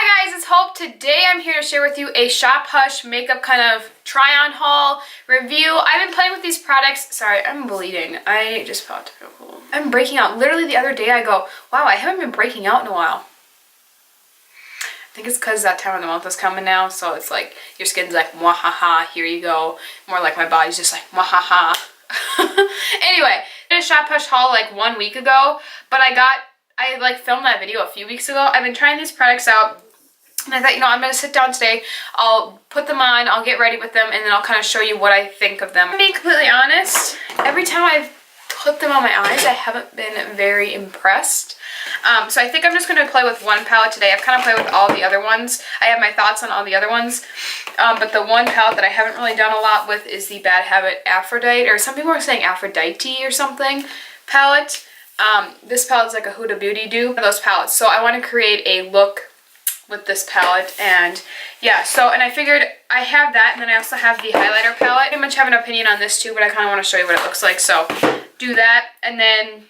Hi guys, it's Hope. Today I'm here to share with you a Shop Hush makeup kind of try-on haul review. I've been playing with these products. Sorry, I'm bleeding. I just popped. I'm breaking out. Literally the other day I go, wow, I haven't been breaking out in a while. I think it's because that time of the month is coming now, so it's like your skin's like, mwahaha, here you go. More like my body's just like, mwahaha. Anyway, I did a Shop Hush haul like 1 week ago, but I filmed that video a few weeks ago. I've been trying these products out, and I thought, I'm going to sit down today, I'll put them on, I'll get ready with them, and then I'll kind of show you what I think of them. Being completely honest, every time I've put them on my eyes, I haven't been very impressed. So I think I'm just going to play with one palette today. I've kind of played with all the other ones. I have my thoughts on all the other ones. But the one palette that I haven't really done a lot with is the Bad Habit Aphrodite, or some people are saying Aphrodite or something, palette. This palette's like a Huda Beauty dupe, those palettes. So I want to create a look with this palette, and yeah, and I figured I have that, and then I also have the highlighter palette. I pretty much have an opinion on this too, but I kind of want to show you what it looks like, so do that. And then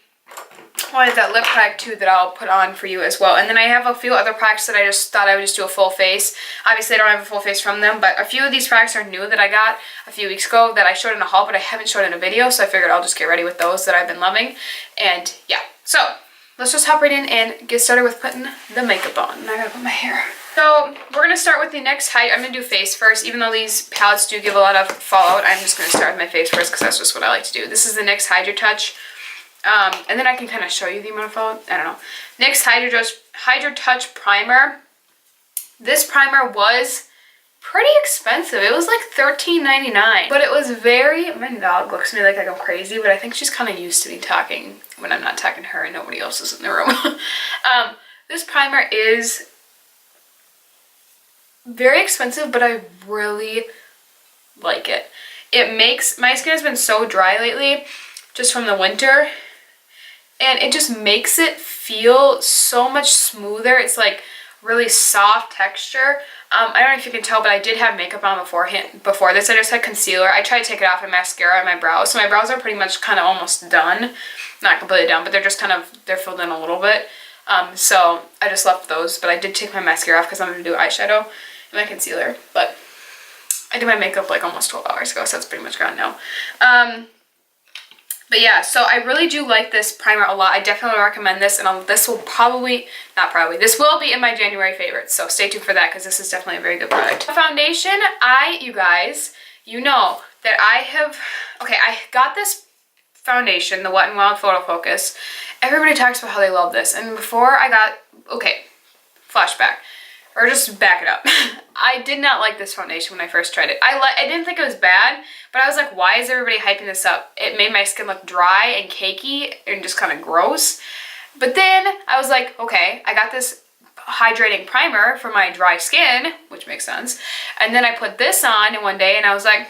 I have that lip product too that I'll put on for you as well. And then I have a few other products that I just thought I would just do a full face. Obviously I don't have a full face from them, but a few of these products are new that I got a few weeks ago that I showed in a haul, but I haven't showed in a video, so I figured I'll just get ready with those that I've been loving. And yeah, so let's just hop right in and get started with putting the makeup on. And I gotta put my hair. So we're gonna start with the next height. I'm gonna do face first. Even though these palettes do give a lot of fallout, I'm just gonna start with my face first because that's just what I like to do. This is the NYX Hydra Touch. And then I can kind of show you the amount of fallout. I don't know. NYX Hydra Touch Primer. This primer was pretty expensive. It was like $13.99. But it was my dog looks at me like I go crazy, but I think she's kind of used to me talking when I'm not talking to her and nobody else is in the room. This primer is very expensive, but I really like it. My skin has been so dry lately, just from the winter, and it just makes it feel so much smoother. It's like really soft texture. I don't know if you can tell, but I did have makeup on before this. I just had concealer. I tried to take it off and mascara on my brows. So my brows are pretty much kind of almost done. Not completely done, but they're just they're filled in a little bit. So I just left those, but I did take my mascara off because I'm going to do eyeshadow and my concealer. But I did my makeup like almost 12 hours ago, so it's pretty much gone now. But yeah, so I really do like this primer a lot. I definitely recommend this, and this will this will be in my January favorites, so stay tuned for that because this is definitely a very good product. Foundation, you guys, you know that I got this foundation, the Wet n Wild Photo Focus. Everybody talks about how they love this, and before flashback, or just back it up. I did not like this foundation when I first tried it. I didn't think it was bad, but I was like, why is everybody hyping this up? It made my skin look dry and cakey and just kind of gross. But then I was like, okay, I got this hydrating primer for my dry skin, which makes sense. And then I put this on one day and I was like,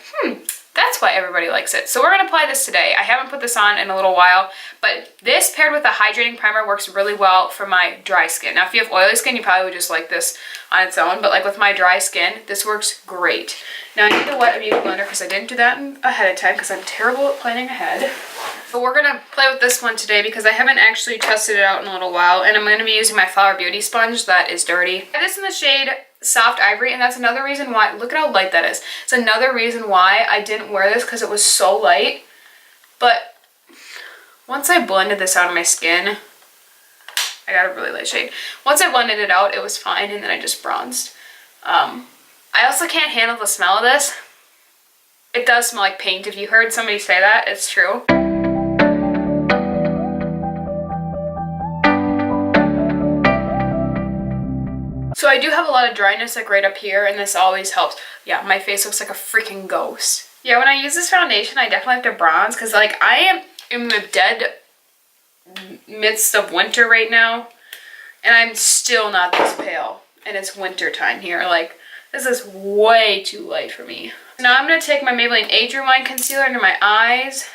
that's why everybody likes it. So we're gonna apply this today. I haven't put this on in a little while, but this paired with a hydrating primer works really well for my dry skin. Now, if you have oily skin, you probably would just like this on its own, but like with my dry skin, this works great. Now I need to wet a beauty blender because I didn't do that ahead of time because I'm terrible at planning ahead. But we're gonna play with this one today because I haven't actually tested it out in a little while, and I'm gonna be using my Flower Beauty sponge that is dirty. I have this in the shade Soft Ivory, and that's another reason why, look at how light that is. It's another reason why I didn't wear this, because it was so light. But once I blended this out of my skin, I got a really light shade. Once I blended it out, it was fine, and then I just bronzed. I also can't handle the smell of this. It does smell like paint. If you heard somebody say that, it's true. So I do have a lot of dryness like right up here, and this always helps. Yeah, my face looks like a freaking ghost. Yeah, when I use this foundation, I definitely have to bronze because like I am in the dead midst of winter right now, and I'm still not this pale, and it's winter time here. Like, this is way too light for me. Now I'm going to take my Maybelline Age Rewind concealer under my eyes.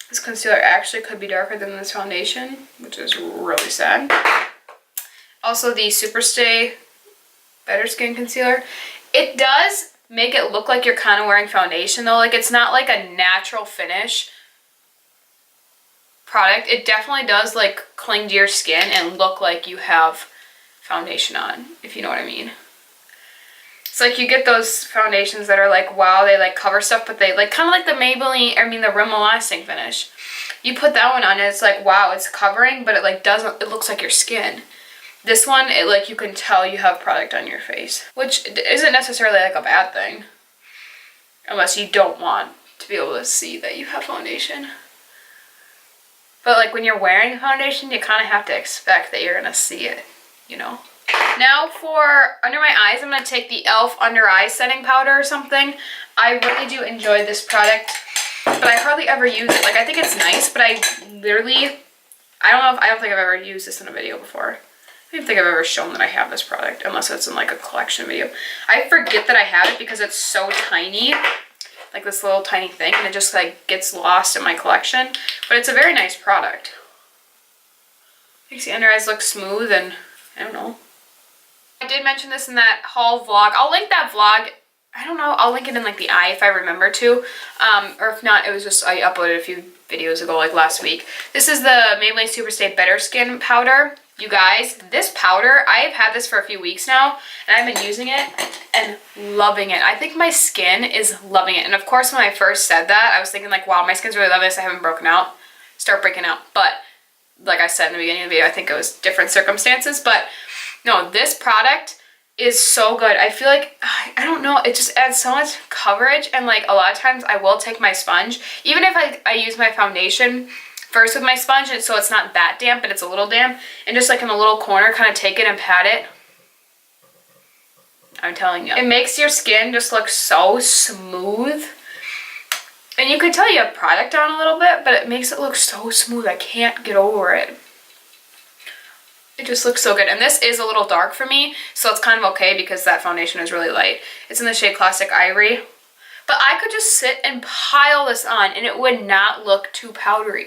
This concealer actually could be darker than this foundation, which is really sad. Also the Superstay Better Skin Concealer. It does make it look like you're kind of wearing foundation though. Like, it's not like a natural finish product. It definitely does like cling to your skin and look like you have foundation on, if you know what I mean. It's like you get those foundations that are like, wow, they like cover stuff, but they like kind of like the Maybelline, I mean the Rimmel Lasting finish. You put that one on and it's like, wow, it's covering, but it like doesn't, it looks like your skin. This one, it like you can tell you have product on your face, which isn't necessarily like a bad thing, unless you don't want to be able to see that you have foundation. But like when you're wearing foundation, you kind of have to expect that you're gonna see it, you know. Now for under my eyes, I'm going to take the e.l.f. Under Eye Setting Powder or something. I really do enjoy this product, but I hardly ever use it. Like, I think it's nice, but I don't think I've ever used this in a video before. I don't think I've ever shown that I have this product, unless it's in like a collection video. I forget that I have it because it's so tiny, like this little tiny thing, and it just like gets lost in my collection. But it's a very nice product. Makes the under eyes look smooth and, I don't know. I did mention this in that haul vlog. I'll link that vlog. I don't know. I'll link it in like the eye if I remember to. Or if not, it was just I uploaded a few videos ago, like last week. This is the Maybelline Superstay Better Skin Powder. You guys, this powder, I've had this for a few weeks now, and I've been using it and loving it. I think my skin is loving it. And of course, when I first said that, I was thinking like, wow, my skin's really loving this. I haven't broken out. Start breaking out. But like I said in the beginning of the video, I think it was different circumstances. But no, this product is so good. I feel like, I don't know, it just adds so much coverage. And like a lot of times I will take my sponge, even if I use my foundation first with my sponge, and so it's not that damp, but it's a little damp, and just like in a little corner, kind of take it and pat it. I'm telling you, it makes your skin just look so smooth. And you can tell you have product on a little bit, but it makes it look so smooth. I can't get over it. It just looks so good. And this is a little dark for me, so it's kind of okay because that foundation is really light. It's in the shade Classic Ivory. But I could just sit and pile this on and it would not look too powdery.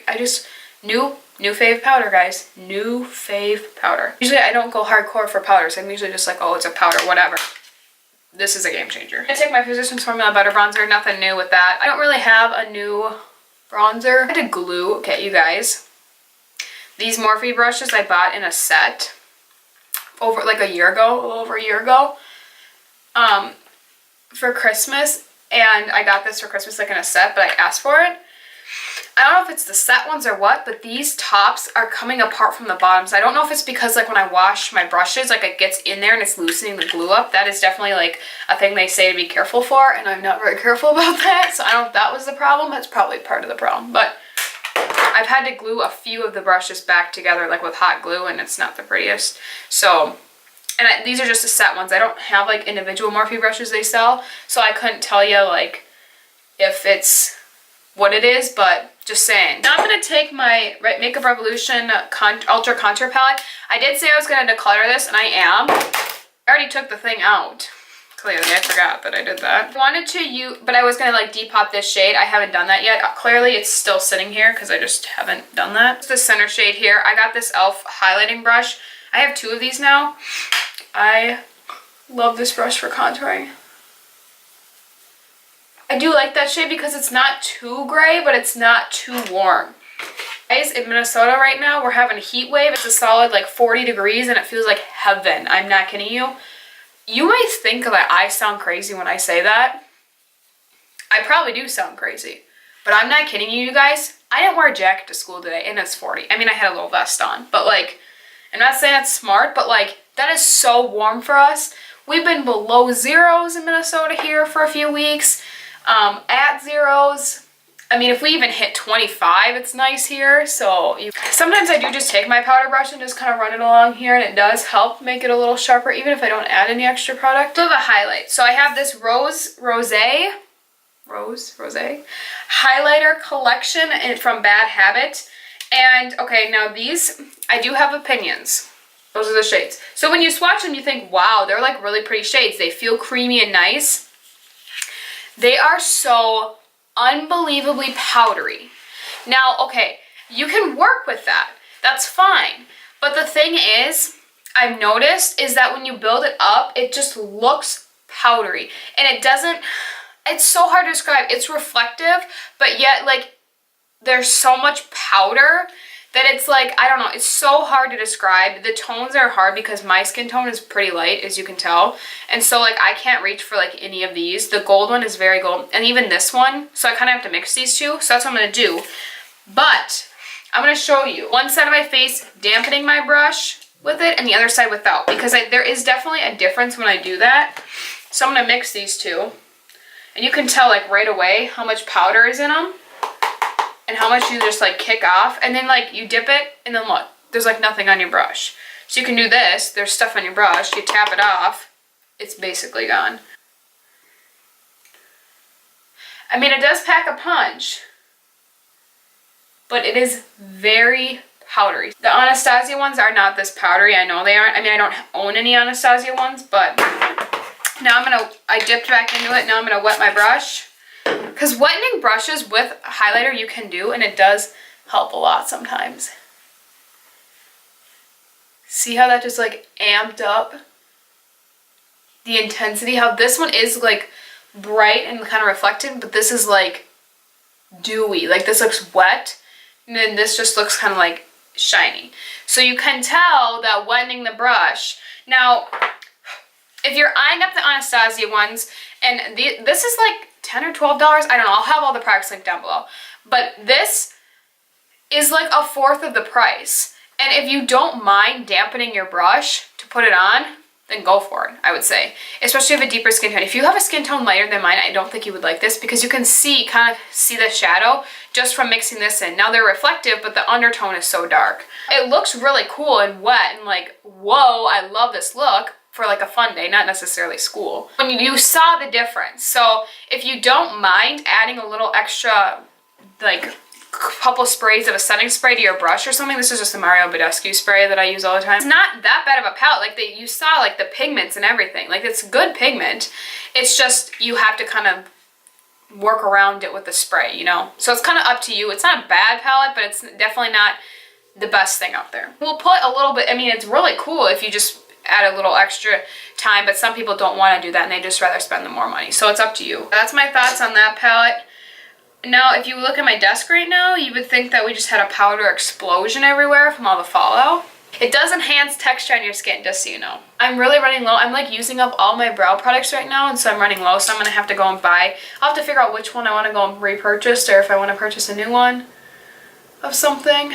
New fave powder, guys. New fave powder. Usually I don't go hardcore for powders. I'm usually just like, oh, it's a powder, whatever. This is a game changer. I take my Physicians Formula Butter Bronzer. Nothing new with that. I don't really have a new bronzer. I had to glue. Okay, you guys. These Morphe brushes I bought in a set over like a year ago, a little over a year ago, for Christmas. And I got this for Christmas like in a set, but I asked for it. I don't know if it's the set ones or what, but these tops are coming apart from the bottoms. I don't know if it's because like when I wash my brushes, like it gets in there and it's loosening the glue up. That is definitely like a thing they say to be careful for, and I'm not very careful about that. So I don't know if that was the problem. That's probably part of the problem. But I've had to glue a few of the brushes back together like with hot glue, and it's not the prettiest. So, and these are just the set ones. I don't have like individual Morphe brushes they sell, so I couldn't tell you like if it's what it is, but just saying. Now I'm going to take my Makeup Revolution Ultra Contour Palette. I did say I was going to declutter this, and I am. I already took the thing out. Clearly, I forgot that I did that. I wanted to use, but I was going to like depop this shade. I haven't done that yet. Clearly, it's still sitting here because I just haven't done that. It's the center shade here. I got this e.l.f. highlighting brush. I have two of these now. I love this brush for contouring. I do like that shade because it's not too gray, but it's not too warm. Guys, in Minnesota right now, we're having a heat wave. It's a solid like 40 degrees and it feels like heaven. I'm not kidding you. You might think that I sound crazy when I say that. I probably do sound crazy, but I'm not kidding you guys. I didn't wear a jacket to school today and it's 40. I mean, I had a little vest on, but like, I'm not saying that's smart, but like, that is so warm for us. We've been below zeros in Minnesota here for a few weeks. At zeros. I mean, if we even hit 25, it's nice here. So sometimes I do just take my powder brush and just kind of run it along here, and it does help make it a little sharper, even if I don't add any extra product. I have a highlight. So I have this Rose highlighter collection from Bad Habit. And okay, now these, I do have opinions. Those are the shades. So when you swatch them, you think, wow, they're like really pretty shades. They feel creamy and nice. They are so unbelievably powdery. Now, okay, you can work with that. That's fine. But the thing is, I've noticed is that when you build it up, it just looks powdery. And it doesn't, it's so hard to describe. It's reflective, but yet like there's so much powder that it's like, I don't know, it's so hard to describe. The tones are hard because my skin tone is pretty light, as you can tell. And so like I can't reach for like any of these. The gold one is very gold, and even this one. So I kind of have to mix these two. So that's what I'm going to do. But I'm going to show you one side of my face dampening my brush with it and the other side without, because there is definitely a difference when I do that. So I'm going to mix these two. And you can tell like right away how much powder is in them and how much you just like kick off. And then like you dip it and then look, there's like nothing on your brush. So you can do this, there's stuff on your brush, you tap it off, it's basically gone. I mean, it does pack a punch, but it is very powdery. The Anastasia ones are not this powdery, I know they aren't. I mean, I don't own any Anastasia ones, but now I dipped back into it. Now I'm gonna wet my brush. Because wetting brushes with highlighter you can do, and it does help a lot sometimes. See how that just like amped up the intensity? How this one is like bright and kind of reflected, but this is like dewy. Like this looks wet, and then this just looks kind of like shiny. So you can tell that wetting the brush. Now, if you're eyeing up the Anastasia ones, and this is like $10 or $12, I don't know, I'll have all the products linked down below, but this is like a fourth of the price. And if you don't mind dampening your brush to put it on, then go for it, I would say. Especially if you have a deeper skin tone. If you have a skin tone lighter than mine, I don't think you would like this, because you can kind of see the shadow just from mixing this in. Now they're reflective, but the undertone is so dark. It looks really cool and wet and like, whoa, I love this look for like a fun day, not necessarily school. When you saw the difference. So if you don't mind adding a little extra, like couple sprays of a setting spray to your brush or something. This is just the Mario Badescu spray that I use all the time. It's not that bad of a palette. Like you saw like the pigments and everything. Like it's good pigment. It's just you have to kind of work around it with the spray, you know? So it's kind of up to you. It's not a bad palette, but it's definitely not the best thing out there. We'll put a little bit, I mean, it's really cool if you just add a little extra time, but some people don't want to do that and they just rather spend the more money. So it's up to you. That's my thoughts on that palette. Now, if you look at my desk right now, you would think that we just had a powder explosion everywhere from all the fallout. It does enhance texture on your skin, just so you know. I'm really running low. I'm like using up all my brow products right now, and so I'm running low, so I'm going to have to go and buy. I'll have to figure out which one I want to go and repurchase, or if I want to purchase a new one of something.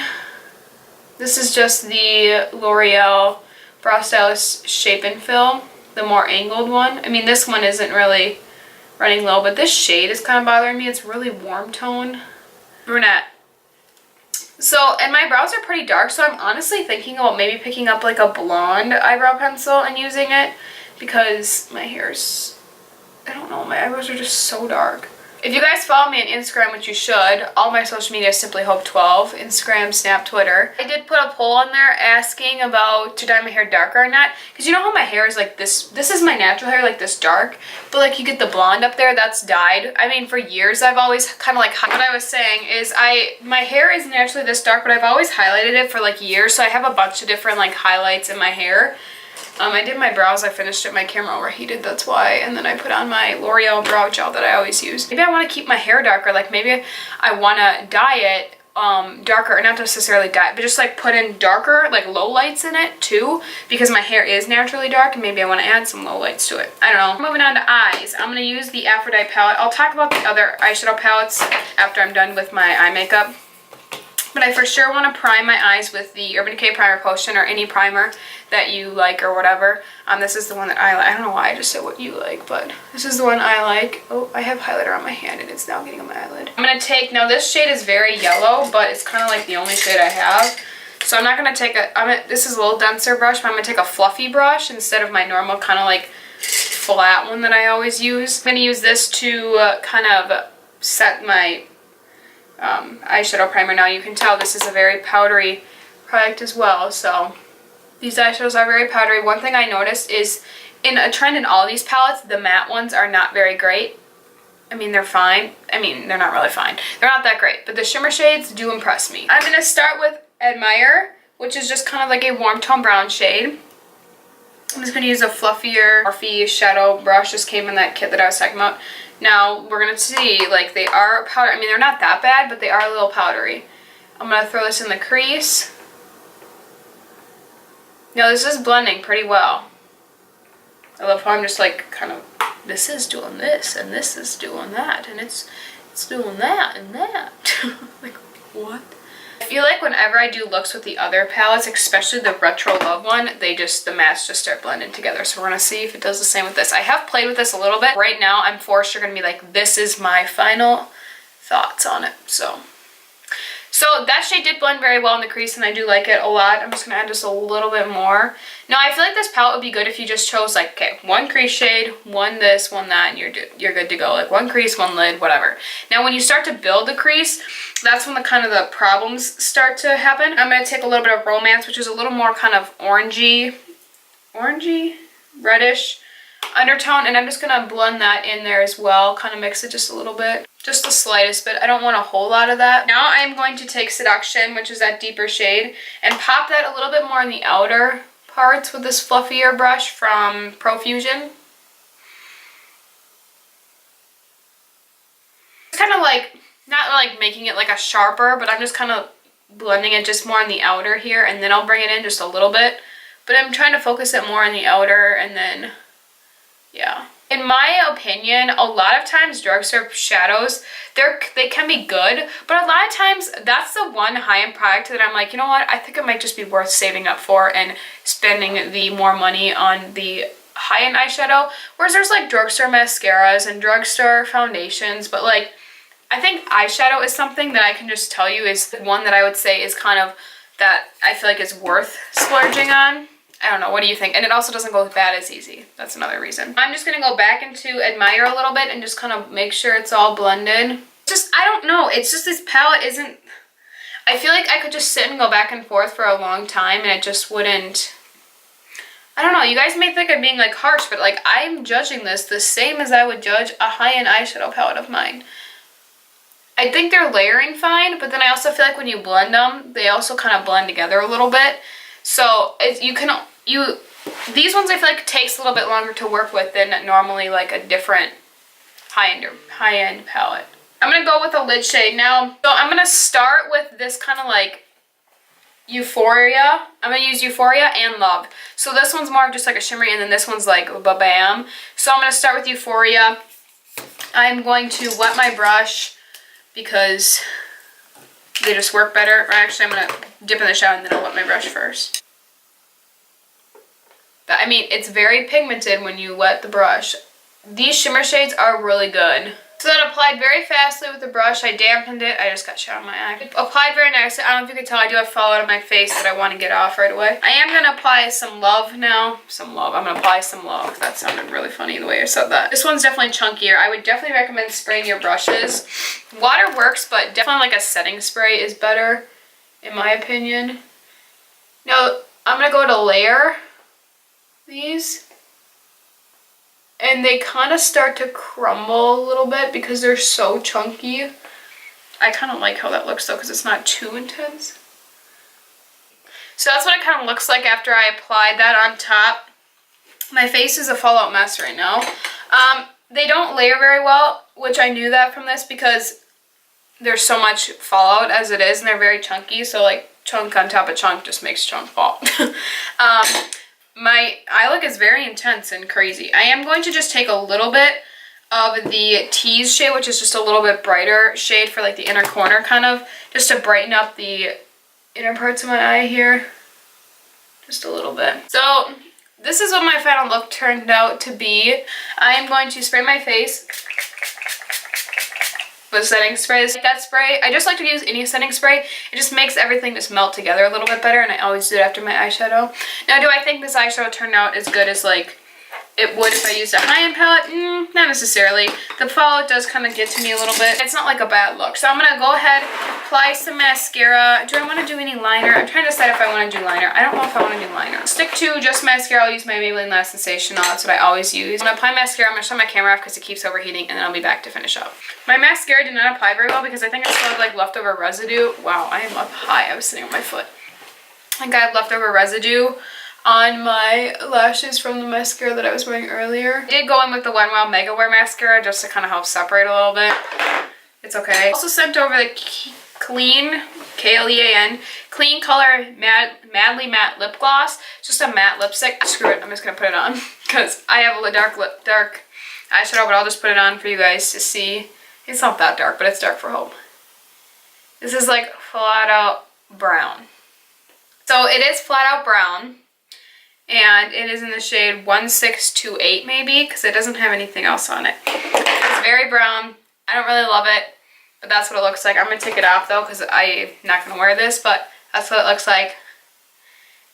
This is just the L'Oreal Brow Stylist Shape and Fill, the more angled one. I mean, this one isn't really running low, but this shade is kind of bothering me. It's really warm tone. Brunette. So, and my brows are pretty dark, so I'm honestly thinking about maybe picking up like a blonde eyebrow pencil and using it, because my hair's, I don't know, my eyebrows are just so dark. If you guys follow me on Instagram, which you should, all my social media is Simply Hope 12, Instagram, Snap, Twitter. I did put a poll on there asking about to dye my hair darker or not, because you know how my hair is like this is my natural hair, like this dark, but like you get the blonde up there, that's dyed. I mean, for years I've always kind of like, what I was saying is my hair is naturally this dark, but I've always highlighted it for like years, so I have a bunch of different like highlights in my hair. I did my brows, I finished it, my camera overheated, that's why, and then I put on my L'Oreal brow gel that I always use. Maybe I want to keep my hair darker, like maybe I want to dye it darker, or not necessarily dye it, but just like put in darker, like low lights in it too, because my hair is naturally dark, and maybe I want to add some low lights to it. I don't know. Moving on to eyes, I'm going to use the Aphrodite palette. I'll talk about the other eyeshadow palettes after I'm done with my eye makeup. But I for sure want to prime my eyes with the Urban Decay Primer Potion, or any primer that you like or whatever. This is the one that I like. I don't know why I just said what you like, but this is the one I like. Oh, I have highlighter on my hand and it's now getting on my eyelid. I'm going to take, now this shade is very yellow, but it's kind of like the only shade I have. So I'm not going to take this is a little denser brush, but I'm going to take a fluffy brush instead of my normal kind of like flat one that I always use. I'm going to use this to kind of set my eyeshadow primer. Now you can tell this is a very powdery product as well, so these eyeshadows are very powdery. One thing I noticed is in a trend in all these palettes, the matte ones are not very great. I mean, they're fine. I mean, they're not really fine. They're not that great, but the shimmer shades do impress me. I'm going to start with Admire, which is just kind of like a warm tone brown shade. I'm just going to use a fluffier Morphe shadow brush. This came in that kit that I was talking about. Now, we're going to see, like, they are powder. I mean, they're not that bad, but they are a little powdery. I'm going to throw this in the crease. Now this is blending pretty well. I love how I'm just like kind of, this is doing this and this is doing that and it's doing that and that. Like, what? I feel like whenever I do looks with the other palettes, especially the Retro Love one, the mattes just start blending together. So we're gonna see if it does the same with this. I have played with this a little bit. Right now, I'm for sure gonna be like, this is my final thoughts on it. So that shade did blend very well in the crease and I do like it a lot. I'm just going to add just a little bit more. Now I feel like this palette would be good if you just chose like, okay, one crease shade, one this, one that, and you're good to go. Like one crease, one lid, whatever. Now when you start to build the crease, that's when the problems start to happen. I'm going to take a little bit of Romance, which is a little more kind of orangey, reddish undertone, and I'm just going to blend that in there as well. Kind of mix it just a little bit. Just the slightest bit. I don't want a whole lot of that. Now I'm going to take Seduction, which is that deeper shade, and pop that a little bit more in the outer parts with this fluffier brush from Profusion. It's kind of like, not like making it like a sharper, but I'm just kind of blending it just more on the outer here, and then I'll bring it in just a little bit. But I'm trying to focus it more on the outer, and then, yeah. In my opinion, a lot of times drugstore shadows, they can be good, but a lot of times that's the one high-end product that I'm like, you know what, I think it might just be worth saving up for and spending the more money on the high-end eyeshadow. Whereas there's like drugstore mascaras and drugstore foundations, but like, I think eyeshadow is something that I can just tell you is one that I would say is kind of that I feel like is worth splurging on. I don't know, what do you think? And it also doesn't go as bad as easy. That's another reason. I'm just gonna go back into Admire a little bit and just kind of make sure it's all blended. Just, I don't know, it's just this palette isn't, I feel like I could just sit and go back and forth for a long time and it just wouldn't, I don't know, you guys may think I'm being like harsh, but like I'm judging this the same as I would judge a high-end eyeshadow palette of mine. I think they're layering fine, but then I also feel like when you blend them, they also kind of blend together a little bit. So these ones I feel like takes a little bit longer to work with than normally like a different high-end palette. I'm going to go with a lid shade now. So I'm going to start with this kind of like Euphoria. I'm going to use Euphoria and Love. So this one's more just like a shimmery, and then this one's like ba-bam. So I'm going to start with Euphoria. I'm going to wet my brush because they just work better. Or actually, I'm going to dip in the shower and then I'll wet my brush first. But I mean, it's very pigmented when you wet the brush. These shimmer shades are really good. So that applied very fastly with the brush. I dampened it. I just got shit on my eye. It applied very nicely. I don't know if you can tell, I do have fallout on my face that I want to get off right away. I am going to apply some Love now. Some Love. I'm going to apply some Love. That sounded really funny the way I said that. This one's definitely chunkier. I would definitely recommend spraying your brushes. Water works, but definitely like a setting spray is better, in my opinion. Now, I'm going to go to layer these. And they kind of start to crumble a little bit because they're so chunky. I kind of like how that looks though because it's not too intense. So that's what it kind of looks like after I applied that on top. My face is a fallout mess right now. They don't layer very well, which I knew that from this because there's so much fallout as it is and they're very chunky. So like chunk on top of chunk just makes chunk fall. My eye look is very intense and crazy. I am going to just take a little bit of the Tease shade, which is just a little bit brighter shade for like the inner corner kind of, just to brighten up the inner parts of my eye here. Just a little bit. So this is what my final look turned out to be. I am going to spray my face with setting spray. That spray, I just like to use any setting spray. It just makes everything just melt together a little bit better, and I always do it after my eyeshadow. Now, do I think this eyeshadow turned out as good as like it would if I used a high-end palette? Not necessarily. The fallout does kind of get to me a little bit. It's not like a bad look. So I'm going to go ahead, apply some mascara. Do I want to do any liner? I'm trying to decide if I want to do liner. I don't know if I want to do liner. Stick to just mascara. I'll use my Maybelline Last Sensational. That's what I always use. I'm going to apply mascara. I'm going to shut my camera off because it keeps overheating, and then I'll be back to finish up. My mascara did not apply very well because I think I still have like leftover residue. Wow, I am up high. I was sitting on my foot. I think I have leftover residue on my lashes from the mascara that I was wearing earlier. I did go in with the Wet n Wild Mega Wear mascara just to kind of help separate a little bit. It's okay. I also sent over the Klean Klean, Clean Color Madly Matte Lip Gloss. It's just a matte lipstick. Screw it, I'm just gonna put it on because I have a dark eyeshadow, but I'll just put it on for you guys to see. It's not that dark, but it's dark for home. This is like flat out brown. So it is flat out brown, and it is in the shade 1628 maybe, because it doesn't have anything else on it. It's very brown. I don't really love it, but that's what it looks like. I'm going to take it off though, because I'm not going to wear this, but that's what it looks like.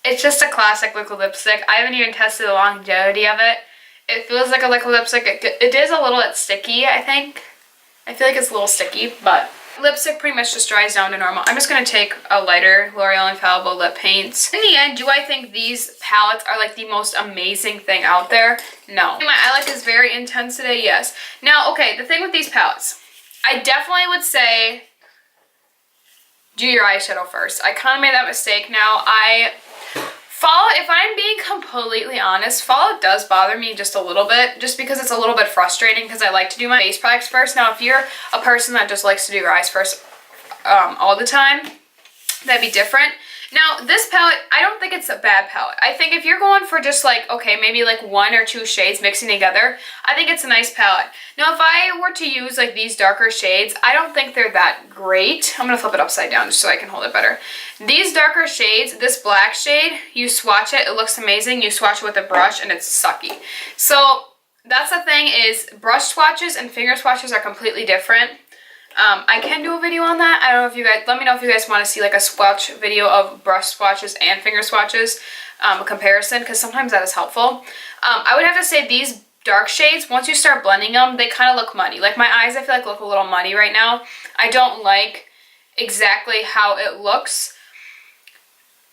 It's just a classic liquid lipstick. I haven't even tested the longevity of it. It feels like a liquid lipstick. It is a little bit sticky, I think. I feel like it's a little sticky, but lipstick pretty much just dries down to normal. I'm just going to take a lighter L'Oreal Infallible lip paints. In the end, do I think these palettes are like the most amazing thing out there? No. My eye look is very intense today, yes. Now, okay, the thing with these palettes, I definitely would say do your eyeshadow first. I kind of made that mistake now. If I'm being completely honest, fallout does bother me just a little bit, just because it's a little bit frustrating because I like to do my base products first. Now, if you're a person that just likes to do your eyes first all the time, that'd be different. Now, this palette, I don't think it's a bad palette. I think if you're going for just like, okay, maybe like 1 or 2 shades mixing together, I think it's a nice palette. Now, if I were to use like these darker shades, I don't think they're that great. I'm going to flip it upside down just so I can hold it better. These darker shades, this black shade, you swatch it, it looks amazing. You swatch it with a brush and it's sucky. So that's the thing, is brush swatches and finger swatches are completely different. I can do a video on that. I don't know if you guys, let me know if you guys want to see like a swatch video of brush swatches and finger swatches, a comparison, because sometimes that is helpful. I would have to say these dark shades, once you start blending them, they kind of look muddy. Like my eyes, I feel like look a little muddy right now. I don't like exactly how it looks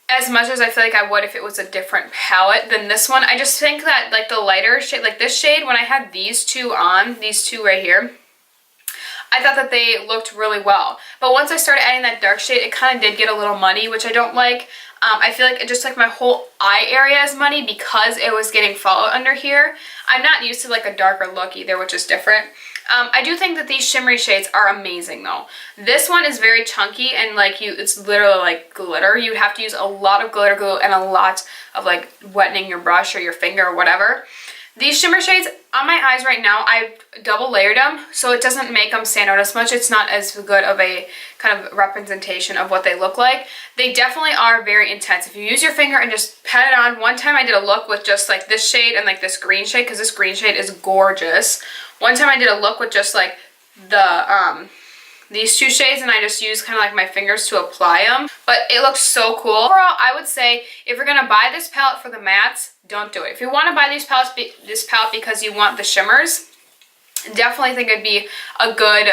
as much as I feel like I would if it was a different palette than this one. I just think that like the lighter shade, like this shade, when I had these two on, these two right here, I thought that they looked really well. But once I started adding that dark shade, it kind of did get a little muddy, which I don't like. I feel like it just like my whole eye area is muddy because it was getting fallout under here. I'm not used to like a darker look either, which is different. I do think that these shimmery shades are amazing though. This one is very chunky and like it's literally like glitter. You'd have to use a lot of glitter glue and a lot of like wetting your brush or your finger or whatever. These shimmer shades on my eyes right now, I've double layered them, so it doesn't make them stand out as much. It's not as good of a kind of representation of what they look like. They definitely are very intense. If you use your finger and just pat it on, one time I did a look with just like this shade and like this green shade, because this green shade is gorgeous. One time I did a look with just like the these two shades, and I just used kind of like my fingers to apply them, but it looks so cool. Overall, I would say if you're gonna buy this palette for the mattes, don't do it. If you want to buy this palette because you want the shimmers, definitely think it'd be a good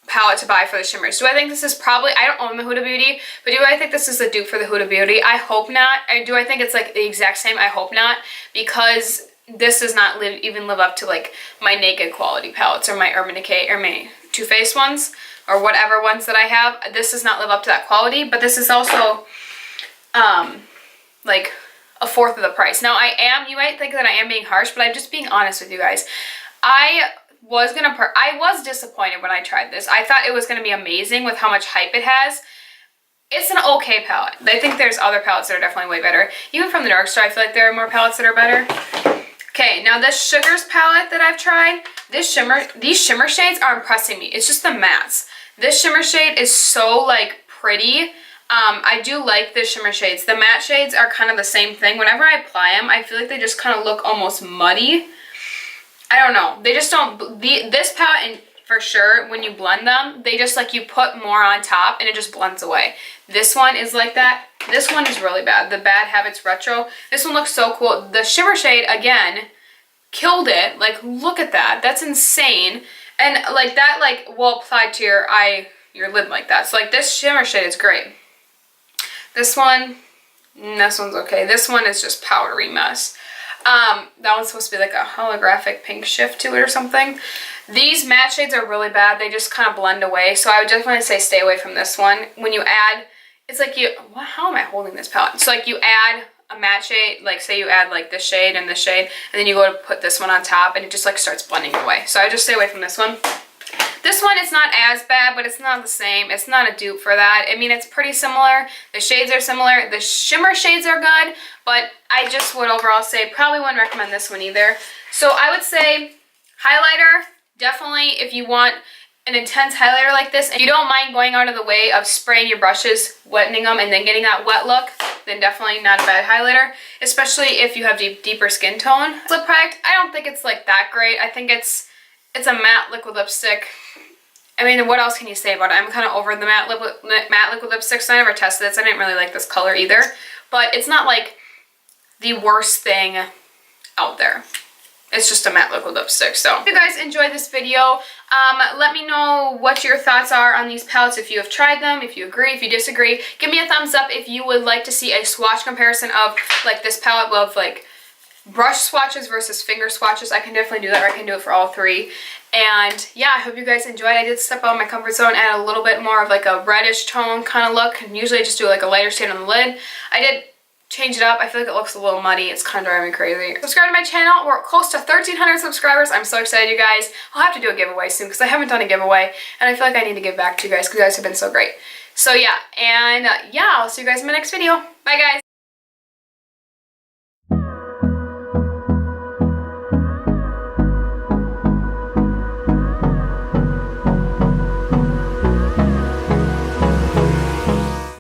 palette to buy for the shimmers. Do I think this is probably, I don't own the Huda Beauty, but do I think this is the dupe for the Huda Beauty? I hope not. Do I think it's like the exact same? I hope not, because this does not even live up to like my Naked quality palettes or my Urban Decay or my Too Faced ones, or whatever ones that I have. This does not live up to that quality, but this is also like a fourth of the price. Now you might think that I am being harsh, but I'm just being honest with you guys. I was disappointed when I tried this. I thought it was gonna be amazing with how much hype it has. It's an okay palette. I think there's other palettes that are definitely way better. Even from the Dark Store, I feel like there are more palettes that are better. Okay, now this Sugars palette that I've tried, these shimmer shades are impressing me. It's just the mattes. This shimmer shade is so like pretty. I do like the shimmer shades. The matte shades are kind of the same thing. Whenever I apply them, I feel like they just kind of look almost muddy. I don't know. They just don't, this palette, and for sure, when you blend them, they just like, you put more on top and it just blends away. This one is like that. This one is really bad. The Bad Habits Retro. This one looks so cool. The shimmer shade, again, killed it. Like, look at that. That's insane. And like that, like, will apply to your lid like that. So like this shimmer shade is great. This one's okay. This one is just powdery mess. That one's supposed to be like a holographic pink shift to it or something. These matte shades are really bad. They just kind of blend away. So I would definitely say stay away from this one. When you add, it's like how am I holding this palette? So like you add a matte shade, like say you add like this shade and then you go to put this one on top and it just like starts blending away. So I would just stay away from this one. This one, it's not as bad, but it's not the same. It's not a dupe for that. I mean, it's pretty similar. The shades are similar. The shimmer shades are good, but I just would overall say probably wouldn't recommend this one either. So I would say highlighter, definitely if you want an intense highlighter like this, and you don't mind going out of the way of spraying your brushes, wetting them, and then getting that wet look, then definitely not a bad highlighter, especially if you have deeper skin tone. Lip product, I don't think it's like that great. I think it's a matte liquid lipstick. I mean, what else can you say about it? I'm kind of over the matte liquid lipstick, so I never tested this. I didn't really like this color either, but it's not like the worst thing out there. It's just a matte liquid lipstick. So if you guys enjoyed this video, let me know what your thoughts are on these palettes, if you have tried them, if you agree, if you disagree. Give me a thumbs up if you would like to see a swatch comparison of like this palette of like brush swatches versus finger swatches. I can definitely do that, or I can do it for all three. And yeah, I hope you guys enjoyed. I did step out of my comfort zone, add a little bit more of like a reddish tone kind of look, and usually I just do like a lighter shade on the lid. I did change it up. I feel like it looks a little muddy. It's kind of driving me crazy. Subscribe to my channel. We're close to 1,300 subscribers. I'm so excited, you guys. I'll have to do a giveaway soon because I haven't done a giveaway, and I feel like I need to give back to you guys because you guys have been so great. So yeah, and yeah, I'll see you guys in my next video. Bye, guys.